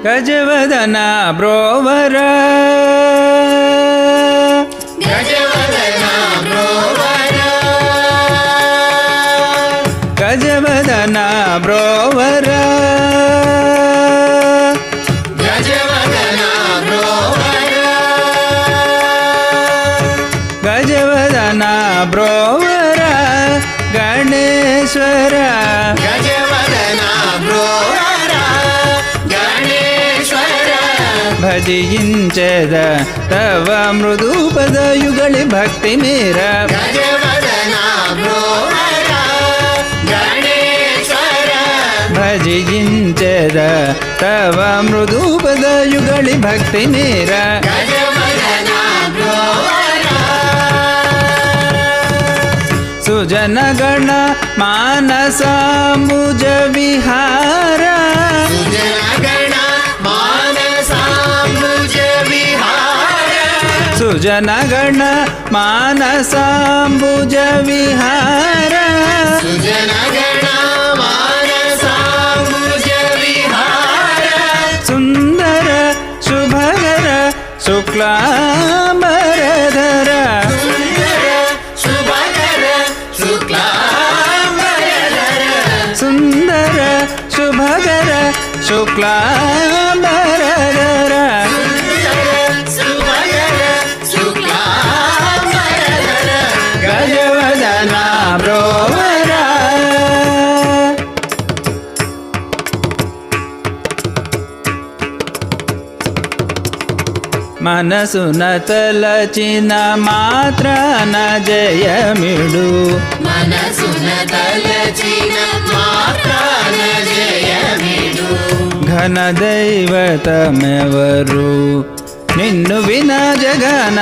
ಗಜವದನ ಬ್ರೋವರ ಗಜವದನ ಬ್ರೋವರ ಗಜವದನ ಬ್ರೋವರ ಗಜವದನ ಬ್ರೋವರ ಗಜವದನ ಬ್ರೋವರ ಗಣೇಶ್ವರ ಗಜವದನ ಬ್ರೋವರ ಗಣೇಶ್ವರ ಭಜಿಂಚದ ತವ ಮೃದು ಪದಯುಗಳಿ ಭಕ್ತಿ ಮೇರ ಗಜವದನ ಬ್ರೋವರ ಗಣೇಶ್ವರ ಭಜಿಂಚದ ತವ ಮೃದು ಪದಯುಗಳಿ ಭಕ್ತಿ ಮೇರ ಗಜವದನ ಬ್ರೋವರ ಸುಜನಗಣ ಮಾನಸಾಂಬುಜ ವಿಹಾರ ಸುಜನಗಣ ಮಾನಸಾಂಬುಜ ವಿಹಾರ ಸುಜನಗಣ ಮಾನಸಾಂಬುಜ ವಿಹಾರ ಸುಜನಗಣ ಮಾನಸಾಂಬುಜ ವಿಹಾರ ಸುಂದರ ಶುಭಕರ ಶುಕ್ಲಾಂಬರಧರ ಸುಂದರ ಶುಭಕರ ಶುಕ್ಲಾಂಬರಧರ ಸುಂದರ ಶುಭಕರ ಶುಕ್ಲಾಂಬರಧರ ಸುಂದರ ಶುಭಕರ ಶುಕ್ಲಾಂಬರಧರ ಗಜವದನ ಬ್ರೋವರ ಮನಸುನ ತಲಚಿನ ಮಾತ್ರ ನ ಜಯಮಿಡು ಮನಸುನ ತಲಚಿನ ಮಾತ್ರ ಜಯಮಿಡು ಘನ ದೈವತಮೆವರು ನಿನ್ನು ವಿನ ಜಗನ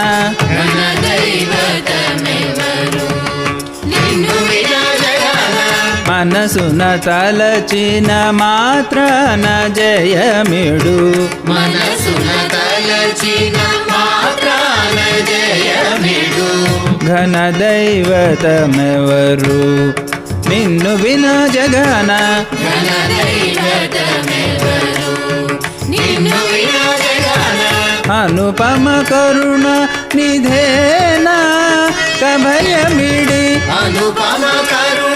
ಘನ ದೈವತಮೆವರು ನಿನ್ನು ವಿನ ಜಗನ ಮನಸುನ ತಲಚಿನ ಮಾತ್ರ ನ ಜಯಮಿಡು ಮನಸುನ ತಲಚಿನ ಮಾತ್ರ ಜಯಮಿಡು ಘನ ದೈವತಮೆವರು ನಿನ್ನು ವಿನ ಜಗನ ಘನ ದೈವತಮೆವರು ನಿನ್ನು ವಿನ ಜಗನ ಅನುಪಮ ಕರುಣ ನಿಧೇನ ಕಭಯ ಮಿಡಿ ಅನುಪಮ ಕರುಣ